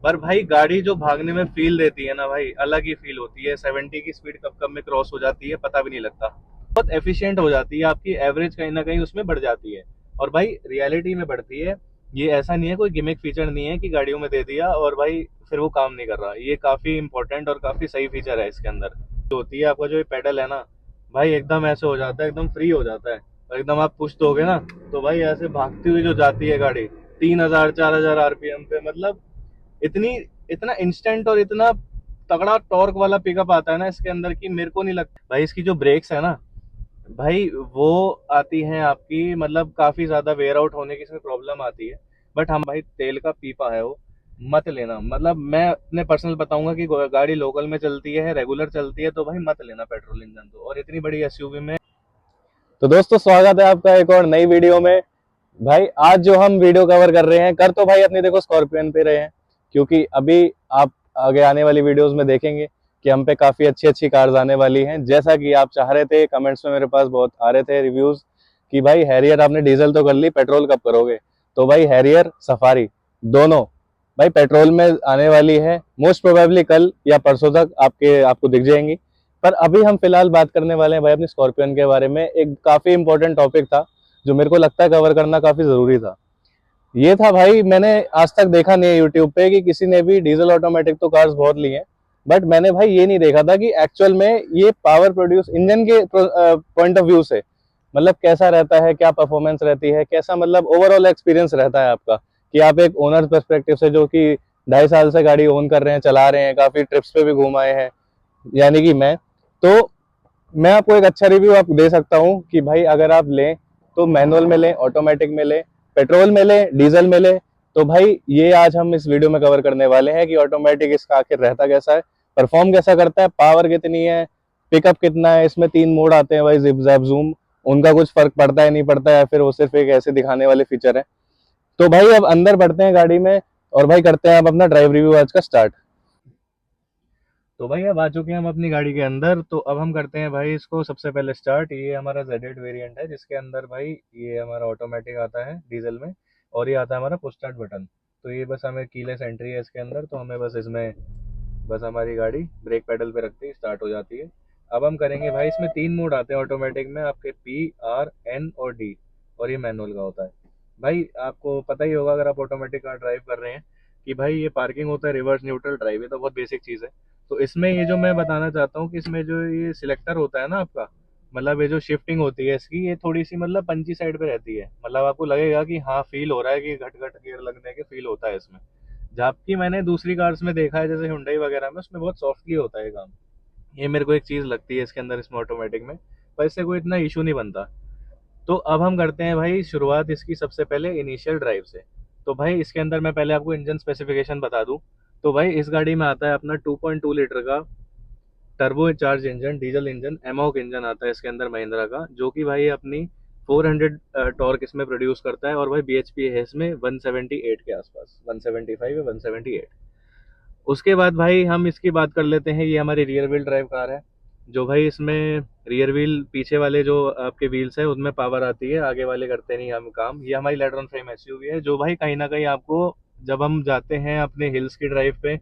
पर भाई गाड़ी जो भागने में फील देती है ना भाई, अलग ही फील होती है। 70 की स्पीड कब कब में क्रॉस हो जाती है पता भी नहीं लगता। बहुत एफिशिएंट हो जाती है, आपकी एवरेज कहीं ना कहीं उसमें बढ़ जाती है। और भाई रियलिटी में बढ़ती है। ये ऐसा नहीं है, कोई गिमिक फीचर नहीं है कि गाड़ियों में दे दिया और भाई फिर वो काम नहीं कर रहा। ये काफी इंपॉर्टेंट और काफी सही फीचर है इसके अंदर। जो होती है आपका जो ये पेडल है ना भाई, एकदम ऐसे हो जाता है, एकदम फ्री हो जाता है। और एकदम आप पुश दोगे ना तो भाई ऐसे भागती हुई जो जाती है गाड़ी 3,000 4,000 आरपीएम पे, मतलब इतनी इतना इंस्टेंट और इतना तगड़ा टॉर्क वाला पिकअप आता है ना इसके अंदर की मेरे को नहीं लगता। भाई इसकी जो ब्रेक्स है ना भाई, वो आती हैं आपकी, मतलब काफी ज्यादा वेयर आउट होने की इसमें प्रॉब्लम आती है। बट हम भाई तेल का पीपा है वो, मत लेना। मतलब मैं अपने पर्सनल बताऊंगा कि गाड़ी लोकल में चलती है, रेगुलर चलती है, तो भाई मत लेना पेट्रोल इंजन तो, और इतनी बड़ी एसयूवी में। तो दोस्तों स्वागत है आपका एक और नई वीडियो में। भाई आज जो हम वीडियो कवर कर रहे हैं, कर तो भाई अपनी देखो स्कॉर्पियन पे रहे हैं, क्योंकि अभी आप आगे आने वाली वीडियोस में देखेंगे कि हम पे काफी अच्छी अच्छी कार्स आने वाली हैं। जैसा कि आप चाह रहे थे, कमेंट्स में मेरे पास बहुत आ रहे थे रिव्यूज कि भाई हैरियर आपने डीजल तो कर ली, पेट्रोल कब करोगे। तो भाई हैरियर सफारी दोनों भाई पेट्रोल में आने वाली है, मोस्ट प्रोबेबली कल या परसों तक आपको दिख जाएंगी। पर अभी हम फिलहाल बात करने वाले हैं भाई अपनी स्कॉर्पियन के बारे में। एक काफी इंपॉर्टेंट टॉपिक था जो मेरे को लगता है कवर करना काफी जरूरी था। ये था भाई, मैंने आज तक देखा नहीं है यूट्यूब पे कि किसी ने भी डीजल ऑटोमेटिक तो कार्स बहुत ली हैं, बट मैंने भाई ये नहीं देखा था कि एक्चुअल में ये पावर प्रोड्यूस इंजन के पॉइंट ऑफ व्यू से मतलब कैसा रहता है, क्या परफॉर्मेंस रहती है, कैसा मतलब ओवरऑल एक्सपीरियंस रहता है आपका, कि आप एक ओनर पर्सपेक्टिव से जो कि 2.5 साल से गाड़ी ओन कर रहे हैं, चला रहे हैं, काफी ट्रिप्स पे भी घूम आए हैं, यानी कि तो मैं आपको एक अच्छा रिव्यू आप दे सकता हूँ कि भाई अगर आप लें तो मैनुअल में लें, ऑटोमेटिक में लें, पेट्रोल में लें, डीजल में लें। तो भाई ये आज हम इस वीडियो में कवर करने वाले हैं कि ऑटोमेटिक इसका आखिर रहता कैसा है, परफॉर्म कैसा करता है, पावर कितनी है, पिकअप कितना है। इसमें 3 मोड आते हैं भाई, जिप जैप जूम। उनका कुछ फर्क पड़ता है नहीं पड़ता है, फिर वो सिर्फ एक ऐसे दिखाने वाले फीचर है। तो भाई अब अंदर बढ़ते हैं गाड़ी में और भाई करते हैं अब अपना ड्राइव रिव्यू आज का स्टार्ट। तो भाई अब आ चुके हैं हम अपनी गाड़ी के अंदर, तो अब हम करते हैं भाई इसको सबसे पहले स्टार्ट। ये हमारा Z8 वेरिएंट है जिसके अंदर भाई ये हमारा ऑटोमेटिक आता है डीजल में, और ये आता है हमारा पुश स्टार्ट बटन। तो ये बस हमें कीलेस एंट्री है इसके अंदर, तो हमें बस इसमें बस हमारी गाड़ी ब्रेक पेडल पे रखते ही स्टार्ट हो जाती है। अब हम करेंगे भाई, इसमें 3 मोड आते हैं ऑटोमेटिक में आपके, P, R, N और D। और ये मैनुअल का होता है। भाई आपको पता ही होगा अगर आप ऑटोमेटिक कार ड्राइव कर रहे हैं कि भाई ये पार्किंग होता है, रिवर्स न्यूट्रल ड्राइव, ये तो बहुत बेसिक चीज़ है। तो इसमें ये जो मैं बताना चाहता हूँ कि इसमें जो ये सिलेक्टर होता है ना आपका, मतलब ये जो शिफ्टिंग होती है इसकी, ये थोड़ी सी मतलब पंची साइड पे रहती है। मतलब आपको लगेगा कि हाँ फील हो रहा है कि घट घट गियर लगने के फील होता है इसमें। जबकि मैंने दूसरी कार्स में देखा है जैसे हुंडई वगैरह में, उसमें बहुत सॉफ्टली होता है काम। ये मेरे को एक चीज़ लगती है इसके अंदर, इसमें ऑटोमेटिक में, पर इससे कोई इतना इशू नहीं बनता। तो अब हम करते हैं भाई शुरुआत इसकी सबसे पहले इनिशियल ड्राइव से। तो भाई इसके अंदर मैं पहले आपको इंजन स्पेसिफिकेशन बता दूं। तो भाई इस गाड़ी में आता है अपना 2.2 लीटर का turbo charge engine, diesel engine, amok engine आता है इसके अंदर महिंद्रा का, जो कि भाई अपनी 400 टॉर्क इसमें प्रोड्यूस करता है। और भाई बीएचपी है इसमें 178 के आसपास, 175 या 178। उसके बाद भाई हम इसकी बात कर लेते हैं, ये हमारी रियर व्हील ड्राइव कार है। जो भाई इसमें रियर व्हील, पीछे वाले जो आपके व्हील्स है उनमें पावर आती है, आगे वाले करते नहीं हम काम। ये हमारी लेटरॉन फ्रेम एसयूवी है जो भाई कहीं ना कहीं आपको, जब हम जाते हैं अपने हिल्स की ड्राइव पे,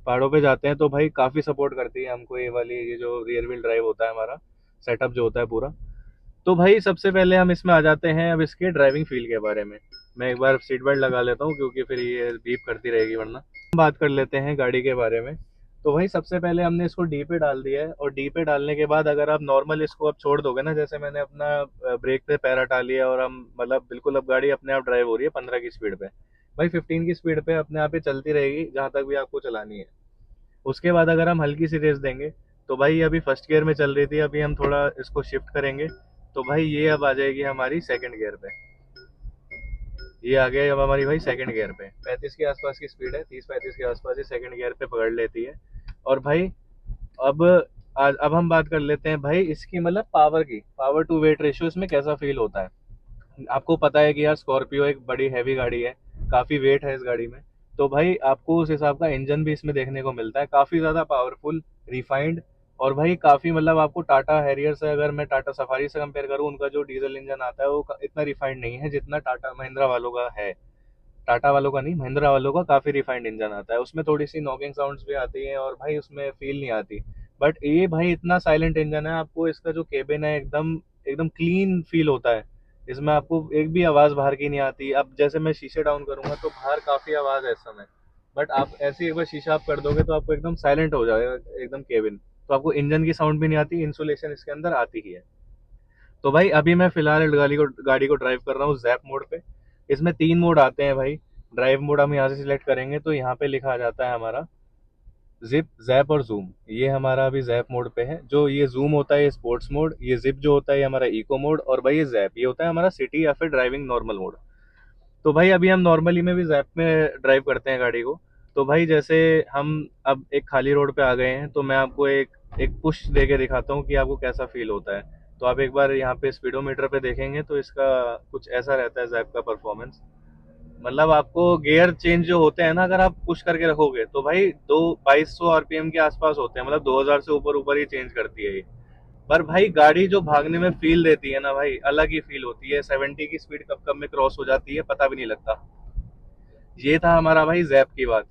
पहाड़ों पे जाते हैं, तो भाई काफ़ी सपोर्ट करती है हमको ये वाली, ये जो रियर व्हील ड्राइव होता है हमारा सेटअप जो होता है पूरा। तो भाई सबसे पहले हम इसमें आ जाते हैं अब इसके ड्राइविंग फील के बारे में। मैं एक बार सीट बेल्ट लगा लेता हूँ क्योंकि फिर ये बीप करती रहेगी वरना। हम बात कर लेते हैं गाड़ी के बारे में। तो भाई सबसे पहले हमने इसको डी पे डाल दिया है, और डी पे डालने के बाद अगर आप नॉर्मल इसको अब छोड़ दोगे ना, जैसे मैंने अपना ब्रेक पे पैर हटा लिया और हम मतलब बिल्कुल अब गाड़ी अपने आप ड्राइव हो रही है 15 की स्पीड पे। भाई 15 की स्पीड पे अपने आप ही चलती रहेगी जहाँ तक भी आपको चलानी है। उसके बाद अगर हम हल्की सी रेस देंगे, तो भाई अभी फर्स्ट गियर में चल रही थी, अभी हम थोड़ा इसको शिफ्ट करेंगे, तो भाई ये अब आ जाएगी हमारी सेकंड गियर पे। ये आ गया अब हमारी भाई सेकंड गियर पे, 35 के आसपास की स्पीड है, 30-35 के आसपास ही सेकंड गियर पे पकड़ लेती है। और भाई अब अब हम बात कर लेते हैं भाई इसकी मतलब पावर की, पावर टू वेट रेशियो इसमें कैसा फील होता है। आपको पता है कि यार स्कॉर्पियो एक बड़ी हैवी गाड़ी है, काफ़ी वेट है इस गाड़ी में। तो भाई आपको उस हिसाब का इंजन भी इसमें देखने को मिलता है, काफ़ी ज़्यादा पावरफुल, रिफाइंड। और भाई काफ़ी मतलब आपको टाटा हैरियर से, अगर मैं टाटा सफारी से कंपेयर करूँ, उनका जो डीजल इंजन आता है वो इतना रिफाइंड नहीं है जितना टाटा महिंद्रा वालों का है। टाटा वालों का नहीं, महिंद्रा वालों का काफ़ी रिफाइंड इंजन आता है। उसमें थोड़ी सी नॉकिंग साउंड्स भी आती हैं और भाई उसमें फील नहीं आती। बट ये भाई इतना साइलेंट इंजन है, आपको इसका जो केबिन है एकदम एकदम क्लीन फील होता है। इसमें आपको एक भी आवाज़ बाहर की नहीं आती। अब जैसे मैं शीशे डाउन करूंगा तो बाहर काफ़ी आवाज़ है इस समय, बट आप ऐसे ही एक बार शीशा आप कर दोगे तो आपको एकदम साइलेंट हो जाएगा एकदम केबिन। तो आपको इंजन की साउंड भी नहीं आती, इंसुलेशन इसके अंदर आती ही है। तो भाई अभी मैं फिलहाल गाड़ी को ड्राइव कर रहा हूँ जैप मोड पे। इसमें 3 मोड आते हैं भाई। ड्राइव मोड हम यहाँ से सिलेक्ट करेंगे तो यहाँ पे लिखा आ जाता है हमारा जिप, जैप और जूम। ये हमारा अभी जैप मोड पे है। जो ये जूम होता है ये स्पोर्ट्स मोड, ये जिप जो होता है ये हमारा इको मोड, और भाई ये जैप ये होता है हमारा सिटी या फिर ड्राइविंग नॉर्मल मोड। तो भाई अभी हम नॉर्मली में भी जैप में ड्राइव करते हैं गाड़ी को। तो भाई जैसे हम अब एक खाली रोड पे आ गए हैं तो मैं आपको एक एक पुश दे के दिखाता हूँ कि आपको कैसा फील होता है। तो आप एक बार यहाँ पे स्पीडोमीटर पे देखेंगे तो इसका कुछ ऐसा रहता है जैप का परफॉर्मेंस। मतलब आपको गियर चेंज जो होते हैं ना, अगर आप पुश करके रखोगे तो भाई दो 2200 आरपीएम के आसपास होते हैं, मतलब 2000 से ऊपर ऊपर ही चेंज करती है ये। पर भाई गाड़ी जो भागने में फील देती है ना भाई, अलग ही फील होती है। 70 की स्पीड कब कब में क्रॉस हो जाती है पता भी नहीं लगता। ये था हमारा भाई जैप की बात।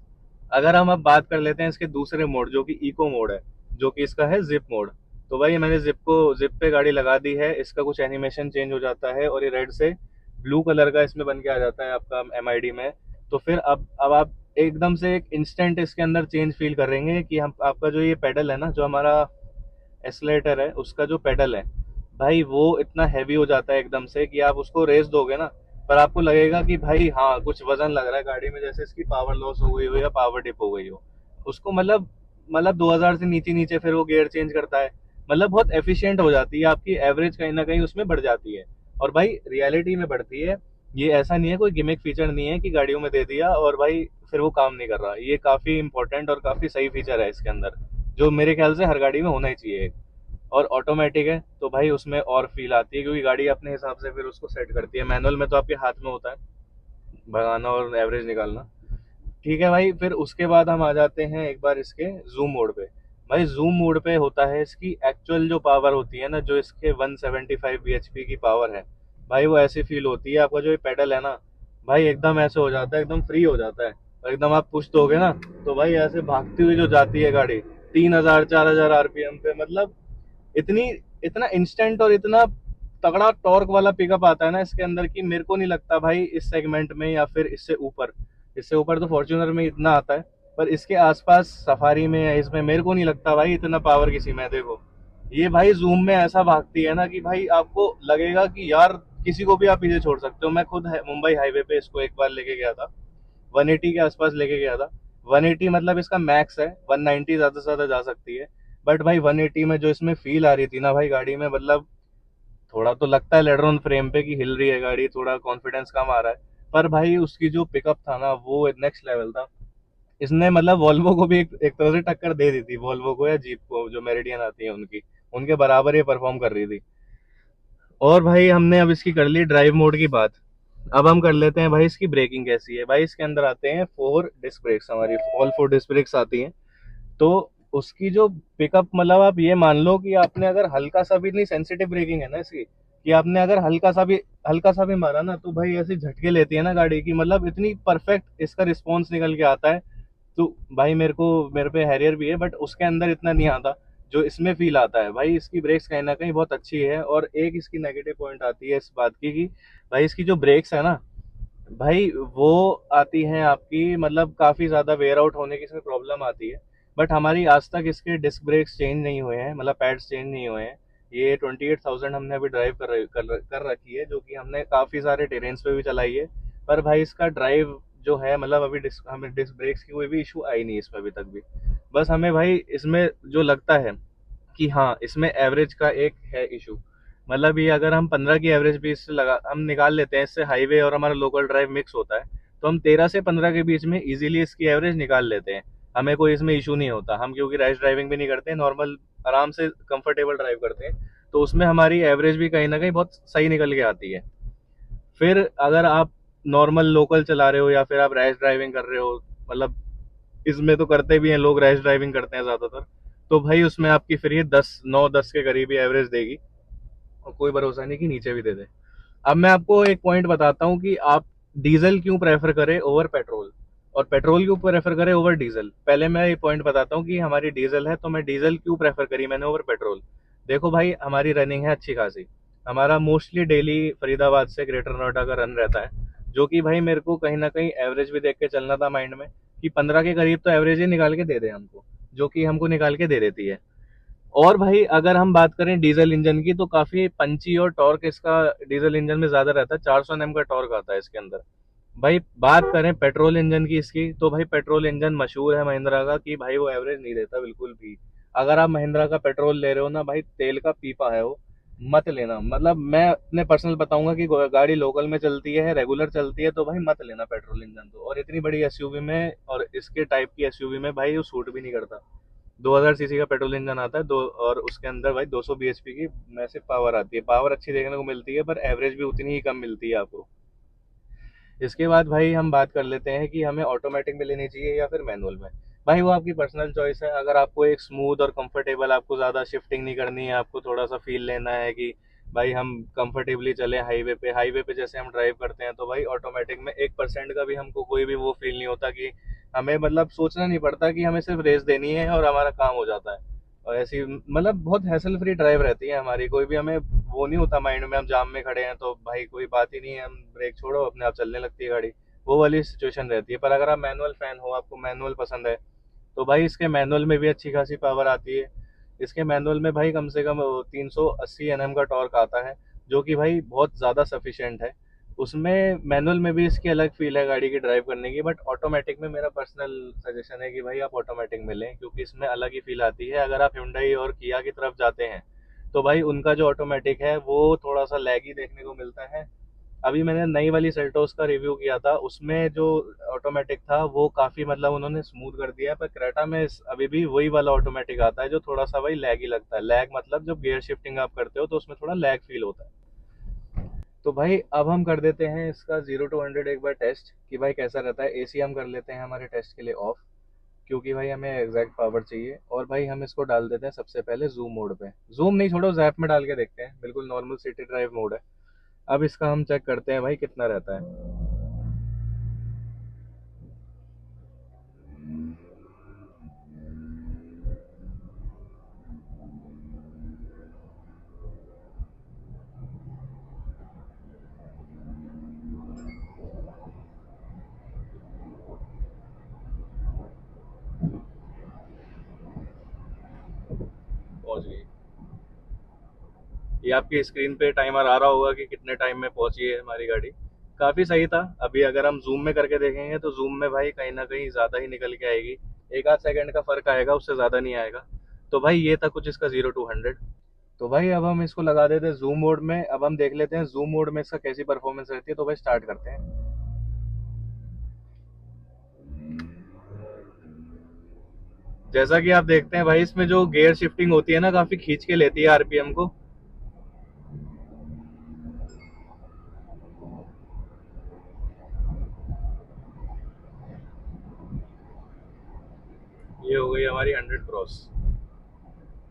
अगर हम अब बात कर लेते हैं इसके दूसरे मोड जो कि इको मोड है, जो कि इसका है जिप मोड। तो भाई मैंने जिप पे गाड़ी लगा दी है। इसका कुछ एनिमेशन चेंज हो जाता है और ये रेड से ब्लू कलर का इसमें बन के आ जाता है आपका एमआईडी में। तो फिर अब आप एकदम से एक इंस्टेंट इसके अंदर चेंज फील करेंगे कि हम आपका जो ये पेडल है ना, जो हमारा एक्सलेटर है उसका जो पेडल है भाई, वो इतना हैवी हो जाता है एकदम से कि आप उसको रेस दोगे ना, पर आपको लगेगा कि भाई हाँ कुछ वजन लग रहा है गाड़ी में, जैसे इसकी पावर लॉस हो गई हो या पावर डिप हो गई हो उसको। मतलब 2000 से नीचे नीचे फिर वो गियर चेंज करता है। मतलब बहुत एफिशिएंट हो जाती है, आपकी एवरेज कहीं ना कहीं उसमें बढ़ जाती है। और भाई रियलिटी में बढ़ती है। ये ऐसा नहीं है, कोई गिमिक फीचर नहीं है कि गाड़ियों में दे दिया और भाई फिर वो काम नहीं कर रहा। ये काफी इंपॉर्टेंट और काफी सही फीचर है इसके अंदर, जो मेरे ख्याल से हर गाड़ी में होना ही चाहिए। और ऑटोमेटिक है तो भाई उसमें और फील आती है, क्योंकि गाड़ी अपने हिसाब से फिर उसको सेट करती है। मैनुअल में तो आपके हाथ में होता है भगाना और एवरेज निकालना। ठीक है भाई, फिर उसके बाद हम आ जाते हैं एक बार इसके जूम मोड पे। भाई जूम मोड पे होता है इसकी एक्चुअल जो पावर होती है ना, जो इसके 175 bhp की पावर है भाई, वो ऐसी फील होती है। आपका जो ये पेडल है ना भाई, एकदम ऐसे हो जाता है, एकदम फ्री हो जाता है। और एकदम आप पुश दोगे ना तो भाई ऐसे भागती हुई जो जाती है गाड़ी 3000 4000 आरपीएम पे। मतलब इतनी इतना इंस्टेंट और इतना तगड़ा टॉर्क वाला पिकअप आता है ना इसके अंदर कि मेरे को नहीं लगता भाई इस सेगमेंट में या फिर इससे ऊपर तो फॉर्च्यूनर में इतना आता है। पर इसके आसपास सफारी में या इसमें मेरे को नहीं लगता भाई इतना पावर किसी में। देखो ये भाई जूम में ऐसा भागती है ना कि भाई आपको लगेगा कि यार किसी को भी आप पीछे छोड़ सकते हो। मैं खुद मुंबई हाईवे पे इसको एक बार लेके गया था, 180 के आसपास लेके गया था। 180 मतलब इसका मैक्स है, 190 ज्यादा से ज्यादा जा सकती है। बट भाई 180 में जो इसमें फील आ रही थी ना भाई गाड़ी में, मतलब थोड़ा तो लगता है लेटर ऑन फ्रेम पे कि हिल रही है गाड़ी, थोड़ा कॉन्फिडेंस कम आ रहा है। पर भाई उसकी जो पिकअप था ना वो नेक्स्ट लेवल था। इसने मतलब वॉल्वो को भी एक तरह से टक्कर दे दी थी, वॉल्वो को या जीप को जो मेरिडियन आती है उनकी, उनके बराबर ये परफॉर्म कर रही थी। और भाई हमने अब इसकी कर ली ड्राइव मोड की बात। अब हम कर लेते हैं भाई इसकी ब्रेकिंग कैसी है। भाई इसके अंदर आते हैं 4 डिस्क ब्रेक्स, हमारी ऑल 4 डिस्क ब्रेक्स आती हैं। तो उसकी जो पिकअप, मतलब आप ये मान लो कि आपने अगर हल्का सा भी, इतनी सेंसिटिव ब्रेकिंग है ना इसकी, कि आपने अगर हल्का सा भी मारा ना तो भाई ऐसी झटके लेती है ना गाड़ी की, मतलब इतनी परफेक्ट इसका रिस्पॉन्स निकल के आता है। तो भाई मेरे पे हैरियर भी है बट उसके अंदर इतना नहीं आता जो इसमें फील आता है। भाई इसकी ब्रेक्स कहीं ना कहीं बहुत अच्छी है। और एक इसकी नेगेटिव पॉइंट आती है इस बात की कि भाई इसकी जो ब्रेक्स है ना भाई, वो आती हैं आपकी, मतलब काफ़ी ज़्यादा वेयर आउट होने की इसमें प्रॉब्लम आती है। बट हमारी आज तक इसके डिस्क ब्रेक्स चेंज नहीं हुए हैं, मतलब पैड्स चेंज नहीं हुए हैं। ये 28,000 हमने अभी ड्राइव कर रखी है, जो कि हमने काफ़ी सारे टेरेन्स पे भी चलाई है। पर भाई इसका ड्राइव जो है, मतलब अभी हमें डिस्क ब्रेक्स की कोई भी इशू आई नहीं इसमें अभी तक भी। बस हमें भाई इसमें जो लगता है कि हाँ इसमें एवरेज का एक है इशू। मतलब ये अगर हम 15 की एवरेज भी इससे लगा हम निकाल लेते हैं, इससे हाईवे और हमारा लोकल ड्राइव मिक्स होता है, तो हम 13 से 15 के बीच में इजीली इसकी एवरेज निकाल लेते हैं। हमें कोई इसमें इशू नहीं होता। हम क्योंकि रैश ड्राइविंग भी नहीं करते, नॉर्मल आराम से कंफर्टेबल ड्राइव करते हैं, तो उसमें हमारी एवरेज भी कहीं ना कहीं बहुत सही निकल के आती है। फिर अगर आप नॉर्मल लोकल चला रहे हो या फिर आप रैश ड्राइविंग कर रहे हो, मतलब इसमें तो करते भी हैं लोग, रैश ड्राइविंग करते हैं ज़्यादातर, तो भाई उसमें आपकी फिर ये 10 9 10 के करीब ही एवरेज देगी। और कोई भरोसा नहीं कि नीचे भी दे दे। अब मैं आपको एक पॉइंट बताता हूँ कि आप डीजल क्यों प्रेफर करें ओवर पेट्रोल, और पेट्रोल क्यों प्रेफर करें ओवर डीजल। पहले मैं ये पॉइंट बताता हूँ कि हमारी डीजल है तो मैं डीजल क्यों प्रेफर करी मैंने ओवर पेट्रोल। देखो भाई, हमारी रनिंग है अच्छी खासी। हमारा मोस्टली डेली फरीदाबाद से ग्रेटर नोएडा का रन रहता है, जो कि भाई मेरे को कहीं ना कहीं एवरेज भी देख के चलना था माइंड में, कि 15 के करीब तो एवरेज ही निकाल के दे दे हमको, जो कि हमको निकाल के दे देती है। और भाई अगर हम बात करें डीजल इंजन की, तो काफी पंची और टॉर्क इसका डीजल इंजन में ज्यादा रहता है, 400 एनएम का टॉर्क आता है इसके अंदर। भाई बात करें पेट्रोल इंजन की इसकी, तो भाई पेट्रोल इंजन मशहूर है महिंद्रा का कि भाई वो एवरेज नहीं देता बिल्कुल भी। अगर आप महिंद्रा का पेट्रोल ले रहे हो ना भाई, तेल का पीपा है वो, मत लेना। मतलब मैं अपने पर्सनल बताऊंगा कि गाड़ी लोकल में चलती है, रेगुलर चलती है, तो भाई मत लेना पेट्रोल इंजन तो। और इतनी बड़ी एसयूवी में, और इसके टाइप की एसयूवी में भाई वो सूट भी नहीं करता। 2000 सीसी का पेट्रोल इंजन आता है दो, और उसके अंदर भाई 200 बीएचपी की मैसिव पावर आती है। पावर अच्छी देखने को मिलती है, पर एवरेज भी उतनी ही कम मिलती है आपको। इसके बाद भाई हम बात कर लेते हैं कि हमें ऑटोमेटिक में लेनी चाहिए या फिर मैनुअल में। भाई वो आपकी पर्सनल चॉइस है। अगर आपको एक स्मूथ और कंफर्टेबल, आपको ज़्यादा शिफ्टिंग नहीं करनी है, आपको थोड़ा सा फील लेना है कि भाई हम कंफर्टेबली चले हाईवे पे जैसे हम ड्राइव करते हैं, तो भाई ऑटोमेटिक में 1% का भी हमको कोई भी वो फील नहीं होता कि हमें, मतलब सोचना नहीं पड़ता कि हमें सिर्फ रेस देनी है और हमारा काम हो जाता है। और ऐसी मतलब बहुत हैसल फ्री ड्राइव रहती है हमारी। कोई भी हमें वो नहीं होता माइंड में हम जाम में खड़े हैं तो भाई कोई बात ही नहीं है, हम ब्रेक छोड़ो अपने आप चलने लगती है गाड़ी। वो वाली सिचुएशन रहती है। पर अगर आप मैनुअल फैन हो, आपको मैनुअल पसंद है, तो भाई इसके मैनुअल में भी अच्छी खासी पावर आती है। इसके मैनुअल में भाई कम से कम 380 एनएम का टॉर्क आता है, जो कि भाई बहुत ज़्यादा सफिशिएंट है। उसमें मैनुअल में भी इसकी अलग फील है गाड़ी की ड्राइव करने की, बट ऑटोमेटिक में मेरा पर्सनल सजेशन है कि भाई आप ऑटोमेटिक में लें, क्योंकि इसमें अलग ही फील आती है। अगर आप Hyundai और किया की तरफ जाते हैं, तो भाई उनका जो ऑटोमेटिक है वो थोड़ा सा लैगी देखने को मिलता है। अभी मैंने नई वाली सेल्टोस का रिव्यू किया था, उसमें जो ऑटोमेटिक था वो काफ़ी, मतलब उन्होंने स्मूथ कर दिया है। पर क्रेटा में अभी भी वही वाला ऑटोमेटिक आता है जो थोड़ा सा भाई लैग ही लगता है। लैग मतलब जब गियर शिफ्टिंग आप करते हो तो उसमें थोड़ा लैग फील होता है। तो भाई अब हम कर देते हैं इसका 0 to 100 एक बार टेस्ट, कि भाई कैसा रहता है। एसी हम कर लेते हैं हमारे टेस्ट के लिए ऑफ, क्योंकि भाई हमें एग्जैक्ट पावर चाहिए। और भाई हम इसको डाल देते हैं सबसे पहले जूम मोड पे। जूम नहीं, छोड़ो, जैप में डाल के देखते हैं। बिल्कुल नॉर्मल सिटी ड्राइव मोड है। अब इसका हम चेक करते हैं भाई कितना रहता है। पहुंच गई। ये आपकी स्क्रीन पे टाइमर आ रहा होगा कि कितने टाइम में पहुंची है हमारी गाड़ी। काफ़ी सही था। अभी अगर हम जूम में करके देखेंगे तो जूम में भाई कहीं ना कहीं ज़्यादा ही निकल के आएगी। एक आध सेकंड का फ़र्क आएगा, उससे ज़्यादा नहीं आएगा। तो भाई ये था कुछ इसका 0 to 100। तो भाई अब हम इसको लगा देते हैं जूम मोड में। अब हम देख लेते हैं जूम मोड में इसका कैसी परफॉर्मेंस रहती है। तो भाई स्टार्ट करते हैं। जैसा कि आप देखते हैं भाई, इसमें जो गियर शिफ्टिंग होती है ना, काफ़ी खींच के लेती है आरपीएम को। ये हो गई हमारी 100 क्रॉस।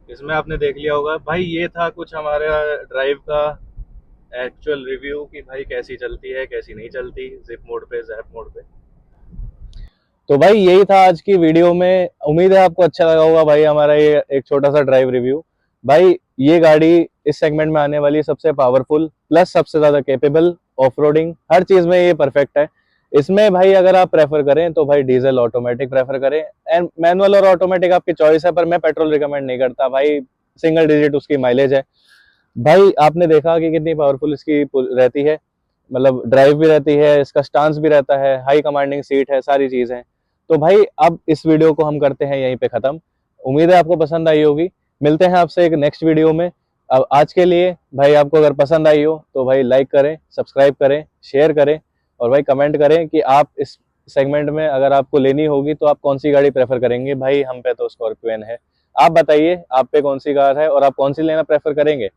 इसमें आपने देख लिया होगा भाई, ये था कुछ हमारा ड्राइव का एक्चुअल रिव्यू कि भाई कैसी चलती है कैसी नहीं चलती जिप मोड पे, जैप मोड पे। तो भाई यही था आज की वीडियो में। उम्मीद है आपको अच्छा लगा होगा भाई हमारा ये एक छोटा सा ड्राइव रिव्यू। भाई ये गाड़ी इस सेगमेंट में आने वाली सबसे पावरफुल प्लस सबसे ज्यादा कैपेबल, ऑफ रोडिंग हर चीज में ये परफेक्ट है। इसमें भाई अगर आप प्रेफर करें तो भाई डीजल ऑटोमेटिक प्रेफर करें, एंड मैनुअल और ऑटोमेटिक आपकी चॉइस है, पर मैं पेट्रोल रिकमेंड नहीं करता भाई। सिंगल डिजिट उसकी माइलेज है। भाई आपने देखा कि कितनी पावरफुल इसकी रहती है, मतलब ड्राइव भी रहती है, इसका स्टांस भी रहता है, हाई कमांडिंग सीट है, सारी चीज है। तो भाई अब इस वीडियो को हम करते हैं यहीं पे खत्म। उम्मीद है आपको पसंद आई होगी। मिलते हैं आपसे एक नेक्स्ट वीडियो में। अब आज के लिए भाई आपको अगर पसंद आई हो तो भाई लाइक करें, सब्सक्राइब करें, शेयर करें, और भाई कमेंट करें कि आप इस सेगमेंट में अगर आपको लेनी होगी तो आप कौन सी गाड़ी प्रेफर करेंगे। भाई हम पे तो स्कॉर्पियन है। आप बताइए आप पे कौन सी कार है और आप कौन सी लेना प्रेफर करेंगे।